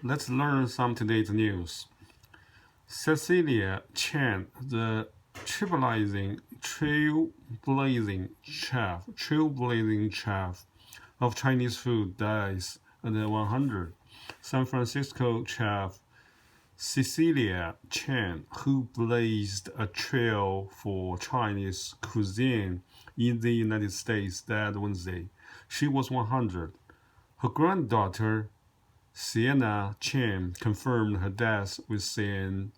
Let's learn some today's news. Cecilia Chen, the trailblazing chef of Chinese food, dies at 100. San Francisco chef Cecilia Chen, who blazed a trail for Chinese cuisine in the United States, died Wednesday. She was 100. Her granddaughter, Sienna Chen, confirmed her death with saying,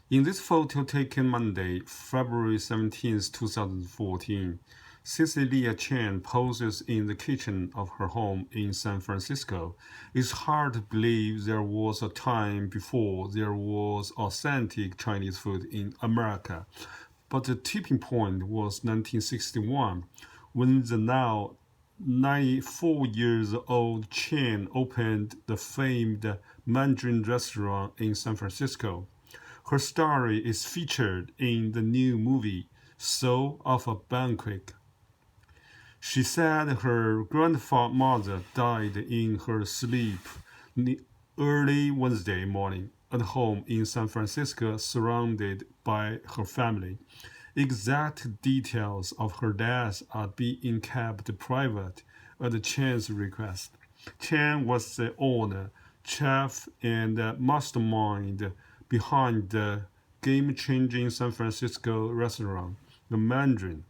in this photo taken Monday, February 17, 2014, Cecilia Chen poses in the kitchen of her home in San Francisco. It's hard to believe there was a time before there was authentic Chinese food in America. But the tipping point was 1961, when the now 94 years old Chen opened the famed Mandarin restaurant in San Francisco. Her story is featured in the new movie Soul of a Banquet. She said her grandmother died in her sleep early Wednesday morning at home in San Francisco, surrounded by her family. Exact details of her death are being kept private at Chen's request. Chen was the owner, chef, and mastermind behind the game-changing San Francisco restaurant, The Mandarin.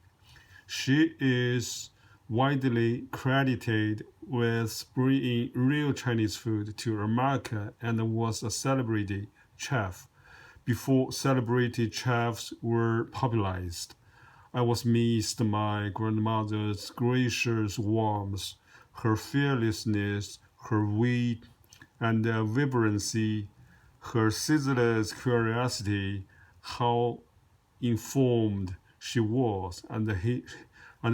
She is widely credited with bringing real Chinese food to America and was a celebrity chef before celebrity chefs were popularized. I was missed my grandmother's gracious warmth, her fearlessness, her wit and vibrancy, her ceaseless curiosity, how informed she was, and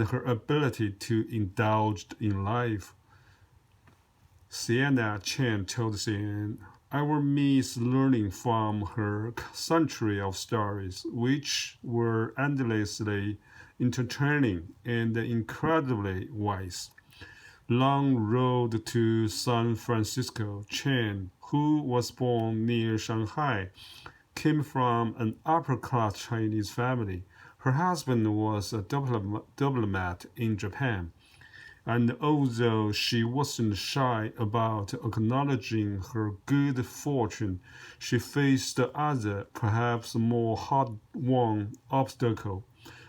her ability to indulge in life. Sienna Chen told CNN, I will miss learning from her century of stories, which were endlessly entertaining and incredibly wise. Long road to San Francisco. Chen, who was born near Shanghai, came from an upper-class Chinese family. Her husband was a diplomat in Japan, and although she wasn't shy about acknowledging her good fortune, she faced other, perhaps more hard-won obstacle,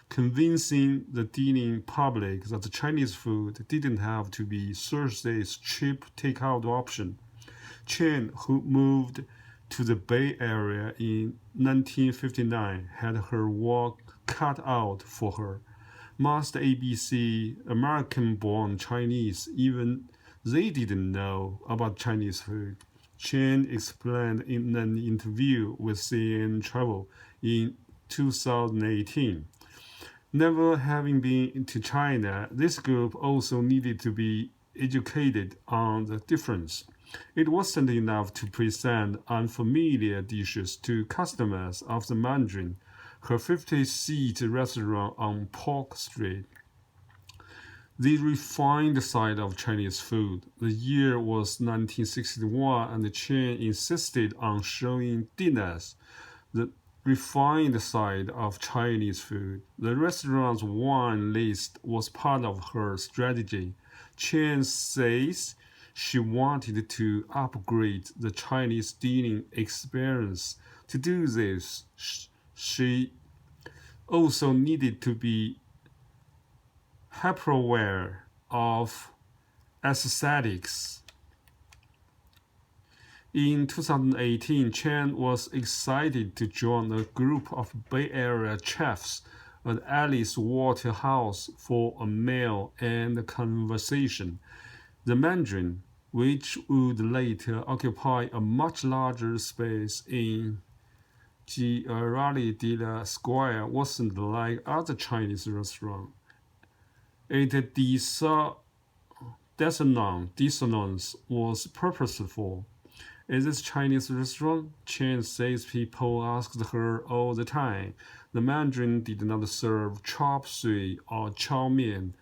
convincing the dining public that Chinese food didn't have to be Thursday's cheap takeout option. Chen, who moved to the Bay Area in 1959, had her work cut out for her. Most ABC American-born Chinese, even they didn't know about Chinese food. Chen explained in an interview with CNN Travel in 2018. Never having been to China, this group also needed to be educated on the difference. It wasn't enough to present unfamiliar dishes to customers of the Mandarin, her 50-seat restaurant on Park Street. The refined side of Chinese food. The year was 1961, and Chen insisted on showing dinners the refined side of Chinese food. The restaurant's wine list was part of her strategy. Chen says she wanted to upgrade the Chinese dining experience. To do this, she also needed to be hyper-aware of aesthetics. In 2018, Chen was excited to join a group of Bay Area chefs at Alice Waterhouse for a meal and conversation. The Mandarin, which would later occupy a much larger space in Galeria de la Square, wasn't like other Chinese restaurants. Its dissonance was purposeful. Is this Chinese restaurant? Chen says people asked her all the time. The Mandarin did not serve chop suey or chow mein.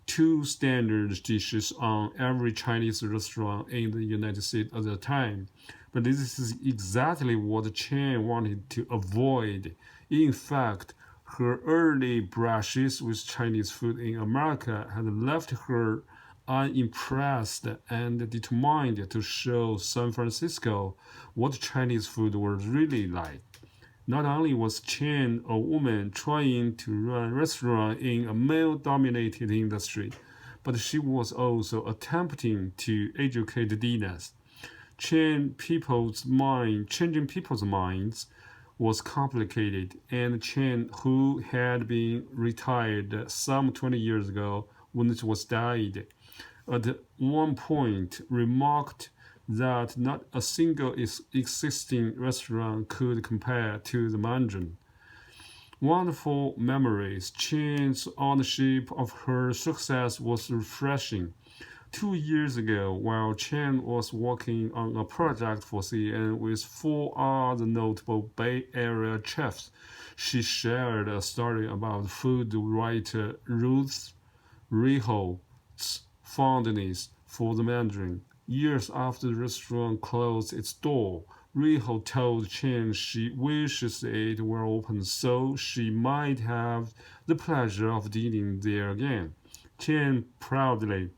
two standard dishes on every Chinese restaurant in the United States at the time. But this is exactly what Chen wanted to avoid. In fact, her early brushes with Chinese food in America had left her unimpressed and determined to show San Francisco what Chinese food was really like. Not only was Chen a woman trying to run a restaurant in a male-dominated industry, but she was also attempting to educate diners. Changing people's minds was complicated, and Chen, who had been retired some 20 years ago when it was died, at one point remarked that not a single existing restaurant could compare to the Mandarin. Wonderful memories. Chen's ownership of her success was refreshing. 2 years ago, while Chen was working on a project for CNN with four other notable Bay Area chefs, she shared a story about food writer Ruth Reholt's fondness for the Mandarin. Years after the restaurant closed its door, Reholt told Chen she wishes it were open so she might have the pleasure of dining there again. Chen proudly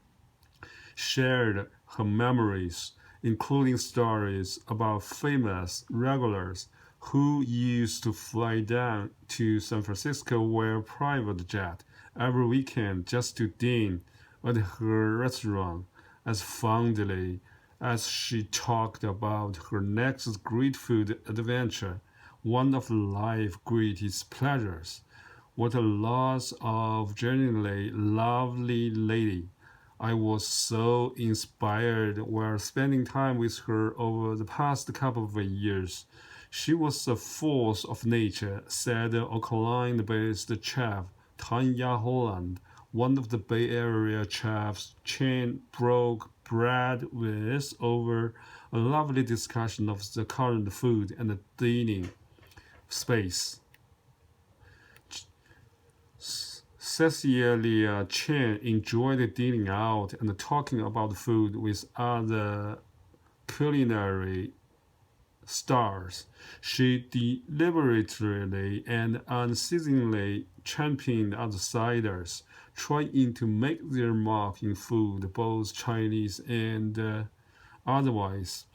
shared her memories, including stories about famous regulars who used to fly down to San Francisco via private jet every weekend just to dine at her restaurant, as fondly as she talked about her next great food adventure, one of life's greatest pleasures. What a loss of genuinely lovely lady. I was so inspired while spending time with her over the past couple of years. She was a force of nature, said Oakland-based chef Tanya Holland, one of the Bay Area chefs Chen broke bread with over a lively discussion of the current food and dining space. Cecilia Chen enjoyed dining out and talking about food with other culinary stars. She deliberately and unceasingly championed outsiders, trying to make their mark in food, both Chinese and otherwise.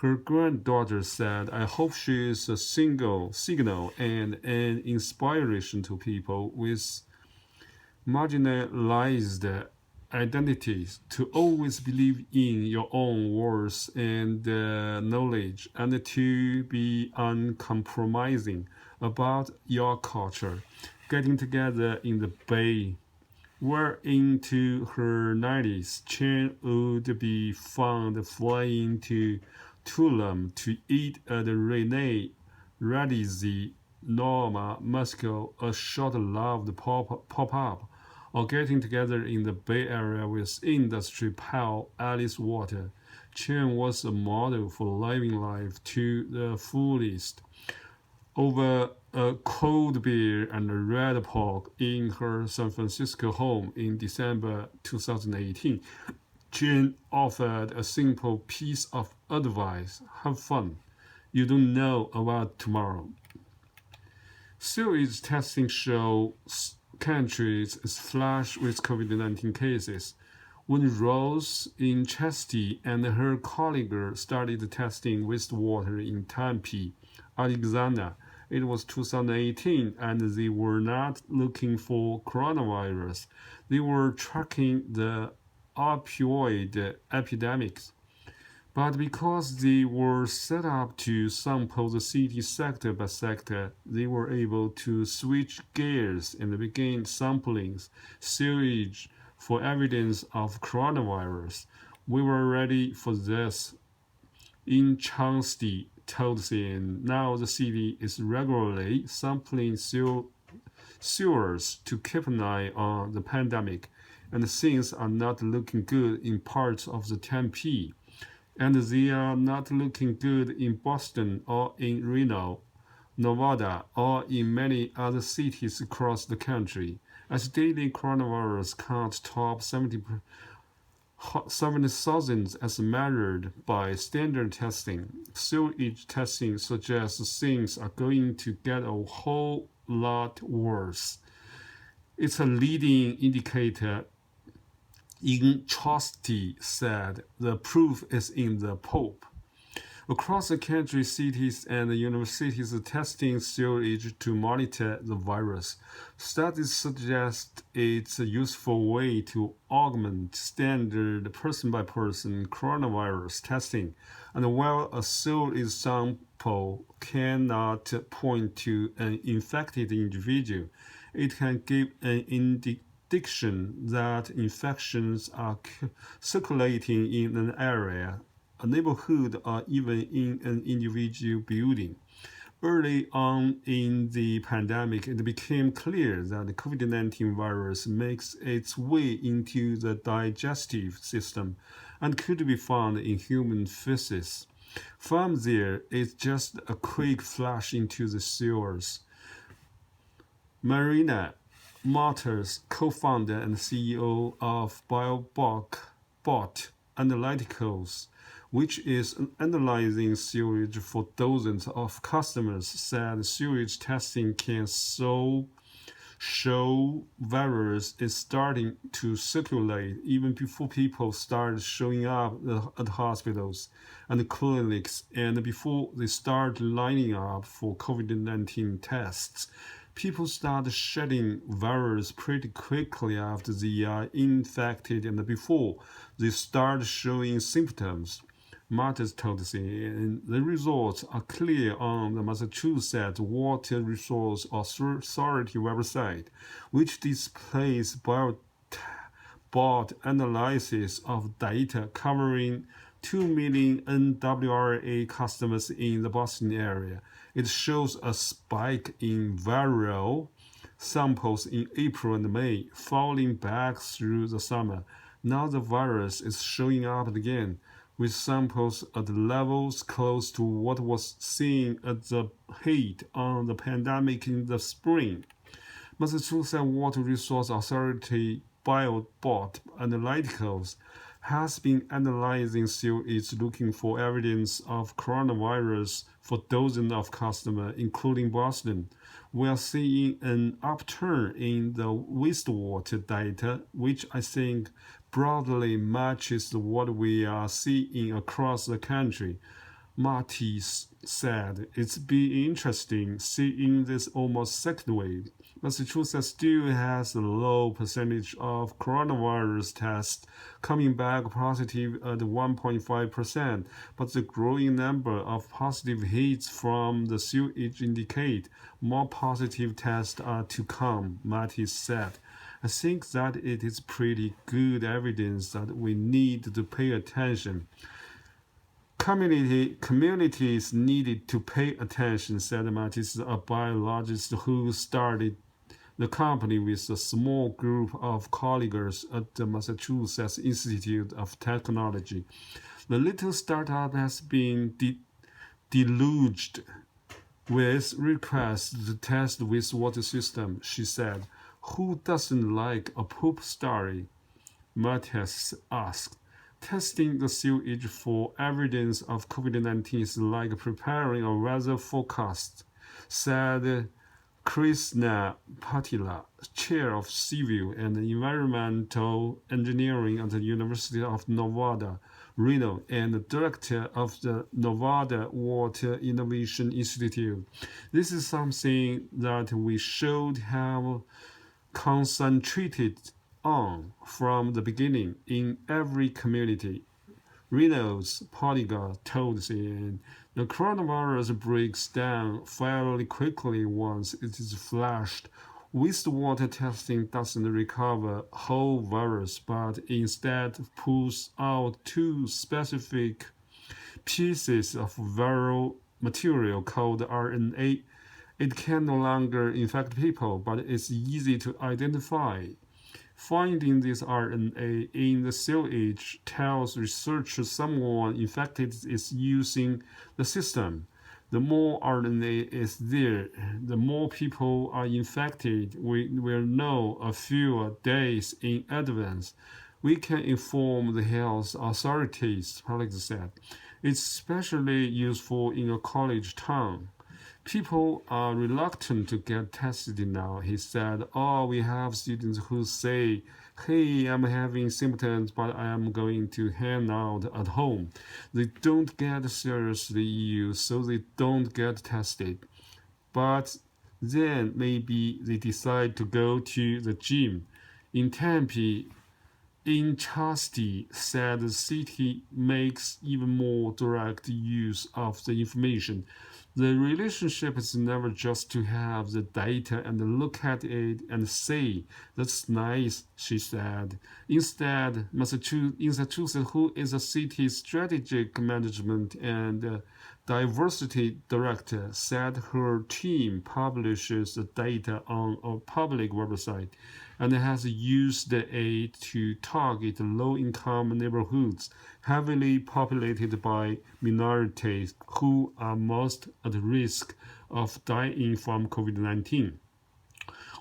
Her granddaughter said, I hope she is a signal and an inspiration to people with marginalized identities to always believe in your own worth and knowledge and to be uncompromising about your culture. Getting together in the Bay were into her 90s. Chen would be found flying to Tulum to eat at Rene Radizi Norma Moscow, a short-lived pop-up, or getting together in the Bay Area with industry pal Alice Walker. Chen was a model for living life to the fullest. Over a cold beer and a red pork in her San Francisco home in December 2018, Chen offered a simple piece of advice: have fun. You don't know about tomorrow. Sewage testing shows countries is flush with COVID-19 cases. When Rose in Chastity and her colleague started testing wastewater in Tempe, Arizona, it was 2018 and they were not looking for coronavirus. They were tracking the opioid epidemics. But because they were set up to sample the city sector by sector, they were able to switch gears and begin sampling sewage for evidence of coronavirus. We were ready for this. In Changsti, told CNN, now the city is regularly sampling sewers to keep an eye on the pandemic, and things are not looking good in parts of the Tempe, and they are not looking good in Boston or in Reno. Nevada, or in many other cities across the country. As daily coronavirus count top 70,000 as measured by standard testing, sewage testing suggests things are going to get a whole lot worse. It's a leading indicator. In Chastity said, the proof is in the Pope. Across the country, cities and universities are testing sewage to monitor the virus. Studies suggest it's a useful way to augment standard person-by-person coronavirus testing. And while a sewage sample cannot point to an infected individual, it can give an indication that infections are circulating in an area, a neighborhood, or even in an individual building. Early on in the pandemic, it became clear that the COVID-19 virus makes its way into the digestive system and could be found in human feces. From there, it's just a quick flash into the sewers. Marina Marters, co-founder and CEO of BioBot Analyticals, which is analyzing sewage for dozens of customers, said sewage testing can show virus is starting to circulate even before people start showing up at hospitals and clinics and before they start lining up for COVID-19 tests. People start shedding virus pretty quickly after they are infected and before they start showing symptoms. Martins told CNN the results are clear on the Massachusetts Water Resource Authority website, which displays BioBot analysis of data covering 2 million NWRA customers in the Boston area. It shows a spike in viral samples in April and May, falling back through the summer. Now the virus is showing up again, with samples at levels close to what was seen at the height of the pandemic in the spring. Massachusetts Water Resource Authority BioBot Analyticals has been analyzing sewage looking for evidence of coronavirus for dozens of customers, including Boston. We are seeing an upturn in the wastewater data, which I think broadly matches what we are seeing across the country. Martis said, it's been interesting seeing this almost second wave. Massachusetts still has a low percentage of coronavirus tests coming back positive at 1.5%, but the growing number of positive hits from the sewage indicate more positive tests are to come, Martis said. I think that it is pretty good evidence that we need to pay attention. Communities needed to pay attention, said Martis, a biologist who started the company with a small group of colleagues at the Massachusetts Institute of Technology. The little startup has been deluged with requests to test wastewater system, she said. Who doesn't like a poop story? Matthias asked. Testing the sewage for evidence of COVID-19 is like preparing a weather forecast, said Krishna Patila, chair of civil and environmental engineering at the University of Nevada, Reno, and director of the Nevada Water Innovation Institute. This is something that we should have concentrated on from the beginning in every community. Reno's Polygon told CNN the coronavirus breaks down fairly quickly once it is flushed. Wastewater testing doesn't recover whole virus, but instead pulls out two specific pieces of viral material called RNA. It can no longer infect people, but it's easy to identify. Finding this RNA in the sewage tells researchers someone infected is using the system. The more RNA is there, the more people are infected. We will know a few days in advance. We can inform the health authorities, Alex said. It's especially useful in a college town. People are reluctant to get tested now, he said. Oh, we have students who say, hey, I'm having symptoms, but I am going to hang out at home. They don't get seriously ill, so they don't get tested. But then maybe they decide to go to the gym. In Tempe, Inchasti said the city makes even more direct use of the information. The relationship is never just to have the data and look at it and say, that's nice, she said. Instead, Massachusetts, who is a city's strategic management and diversity director, said her team publishes the data on a public website and has used it to target low-income neighborhoods heavily populated by minorities who are most at risk of dying from COVID-19.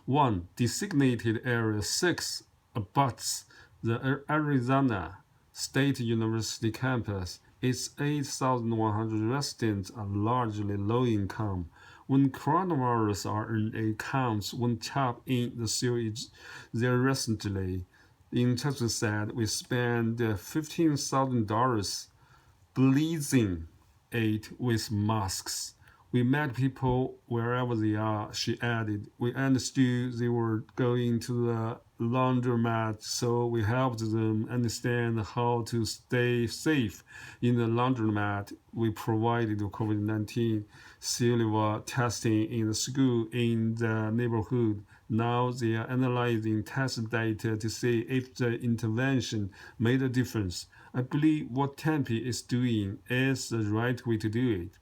One designated Area 6 abuts the Arizona State University campus. Its 8,100 residents are largely low-income. When coronavirus RNA counts went up in the sewage there recently, in Texas said, we spent $15,000 bleaching it with masks. We met people wherever they are, she added. We understood they were going to the laundromat, so we helped them understand how to stay safe in the laundromat. We provided COVID-19 saliva testing in the school in the neighborhood. Now they are analyzing test data to see if the intervention made a difference. I believe what Tempe is doing is the right way to do it.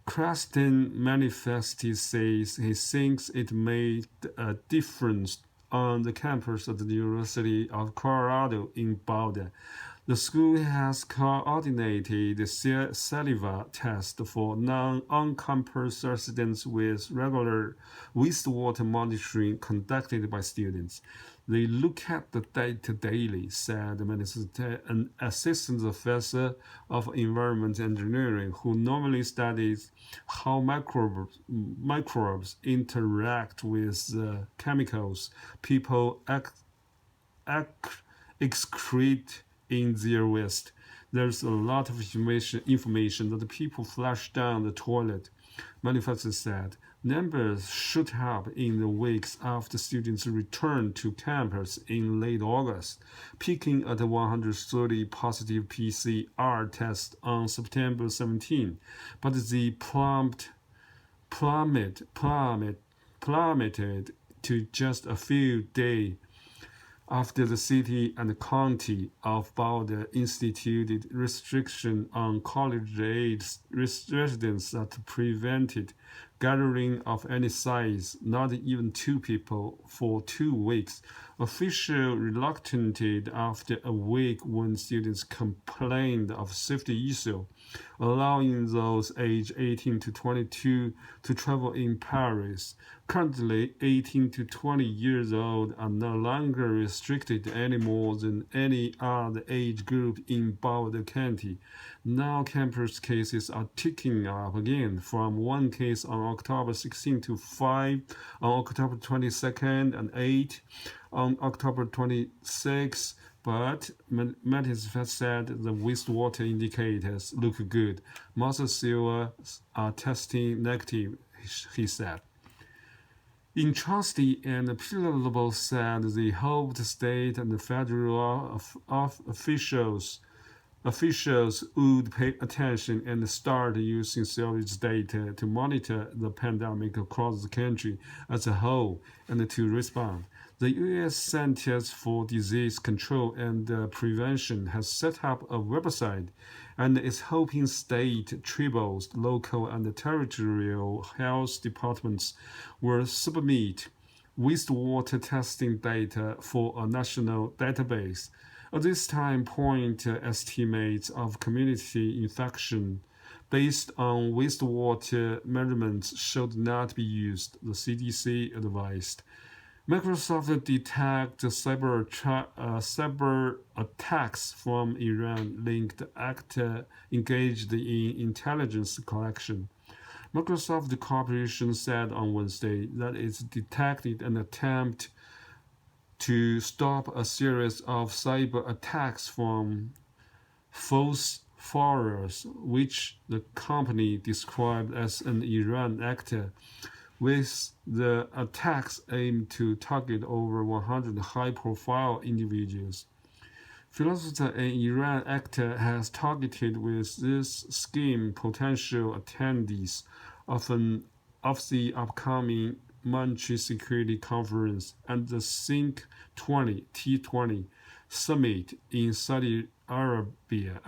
Creston manifestly says he thinks it made a difference on the campus of the University of Colorado in Boulder. The school has coordinated the saliva test for non-on-campus residents with regular wastewater monitoring conducted by students. They look at the data daily, said an assistant professor of environment engineering who normally studies how microbes interact with chemicals people excrete in their waste. There's a lot of information that people flush down the toilet, manifestors said. Numbers shoot up in the weeks after students returned to campus in late August, peaking at 130 positive PCR tests on September 17. But they plummeted to just a few days after the city and county of Boulder instituted restriction on college-age residents that prevented gathering of any size, not even 2 people, for 2 weeks. Officials reluctant after a week when students complained of safety issues, allowing those aged 18 to 22 to travel in Paris. Currently, 18 to 20 years old are no longer restricted any more than any other age group in Boulder County. Now campus cases are ticking up again, from 1 case on October 16 to 5 on October 22nd and 8 on October 26. But Mattis said the wastewater indicators look good. Most sewers are testing negative, he said. Inchasti and Pillarable said they hoped state and federal officials would pay attention and start using sewage data to monitor the pandemic across the country as a whole and to respond. The U.S. Centers for Disease Control and Prevention has set up a website and is hoping state, tribal, local, and territorial health departments will submit wastewater testing data for a national database. At this time point, estimates of community infection based on wastewater measurements should not be used, the CDC advised. Microsoft detected cyber attacks from Iran-linked actor engaged in intelligence collection. Microsoft Corporation said on Wednesday that it detected an attempt to stop a series of cyber attacks from false followers, which the company described as an Iran actor, with the attacks aimed to target over 100 high-profile individuals. Philosopher an Iran actor has targeted with this scheme potential attendees of the upcoming Monetary Security Conference and the Think 20 T20 summit in Saudi Arabia.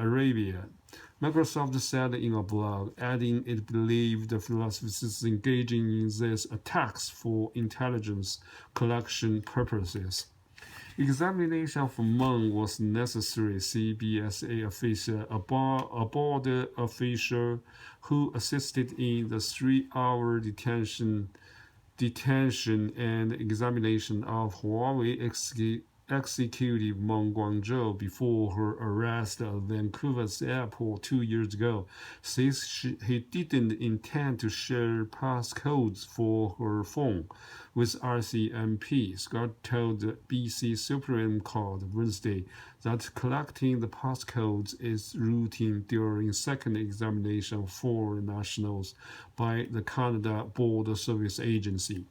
Microsoft said in a blog, adding it believed the philosophers engaging in these attacks for intelligence collection purposes. Examination of Meng was necessary, CBSA official, a border official who assisted in the 3-hour detention and examination of Huawei executive Meng Guangzhou before her arrest at Vancouver's airport 2 years ago, says he didn't intend to share passcodes for her phone with RCMP. Scott told the BC Supreme Court Wednesday that collecting the passcodes is routine during second examination of foreign nationals by the Canada Border Service Agency.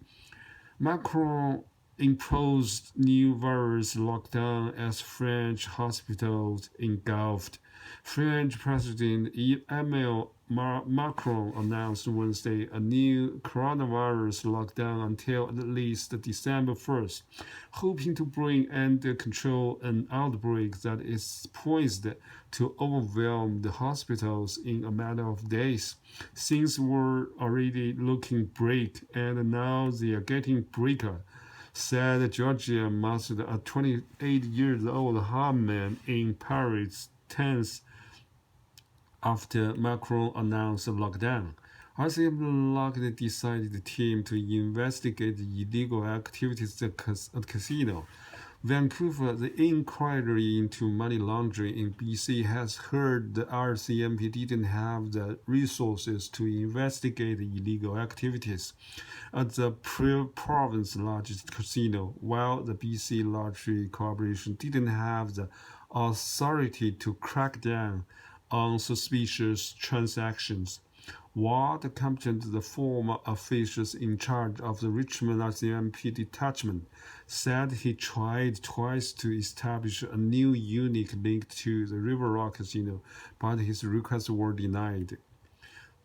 Macron imposed new virus lockdown as French hospitals engulfed. French President Emmanuel Macron announced Wednesday a new coronavirus lockdown until at least December 1st, hoping to bring under control an outbreak that is poised to overwhelm the hospitals in a matter of days. Things were already looking bleak, and now they are getting bleaker, said Georgia mastered a 28-year-old hardman in Paris 10th after Macron announced a lockdown. RCMP decided the team to investigate the illegal activities at casino. Vancouver, the inquiry into money laundering in BC has heard the RCMP didn't have the resources to investigate the illegal activities at the province's largest casino, while the BC Lottery Corporation didn't have the authority to crack down on suspicious transactions. Ward Compton, the former officials in charge of the Richmond RCMP detachment, said he tried twice to establish a new unit linked to the River Rock Casino, but his requests were denied.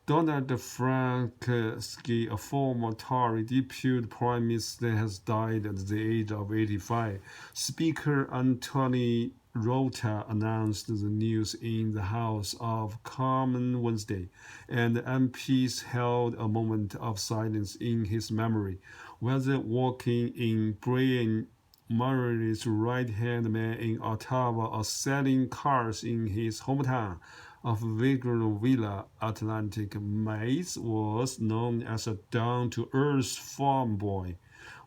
Donald Frankenski, a former Tory deputy prime minister, has died at the age of 85. Speaker Anthony Rota announced the news in the House of Commons Wednesday, and MPs held a moment of silence in his memory, whether walking in Brian Mulroney's right-hand man in Ottawa or selling cars in his hometown of Victorville, Atlantic. Mays was known as a down-to-earth farm boy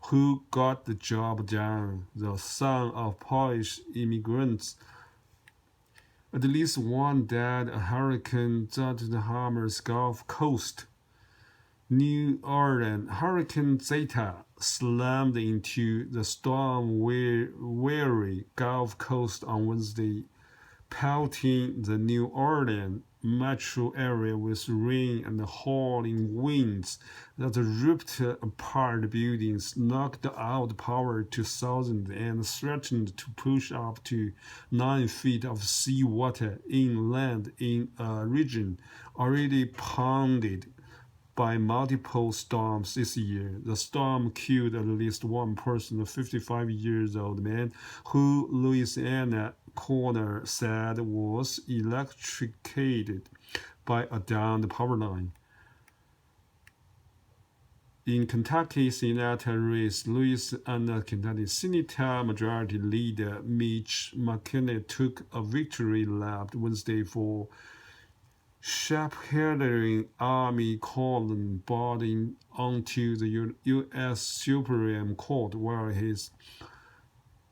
who got the job done. The son of Polish immigrants, at least one died a hurricane that harmed Gulf Coast. New Orleans, Hurricane Zeta slammed into the storm-weary Gulf Coast on Wednesday, pelting the New Orleans metro area with rain and howling winds that ripped apart buildings, knocked out power to thousands, and threatened to push up to 9 feet of seawater inland in a region already pounded by multiple storms this year. The storm killed at least one person, a 55-year-old man, who Louisiana coroner said was electrocuted by a downed power line. In Kentucky Senator race, Louisiana Kentucky Senator Majority Leader Mitch McConnell took a victory lap Wednesday for shepherding army column brought him onto the U.S. Supreme Court, where his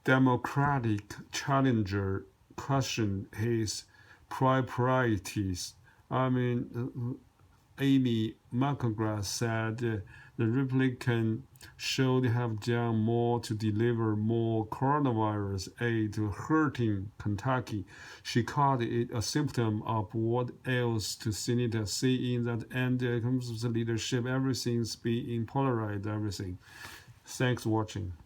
Democratic challenger questioned his priorities. Amy McGrath said the Republican should have done more to deliver more coronavirus aid to hurting Kentucky. She called it a symptom of what else to Senator saying that under Trump's leadership everything's being polarized, everything. Thanks for watching.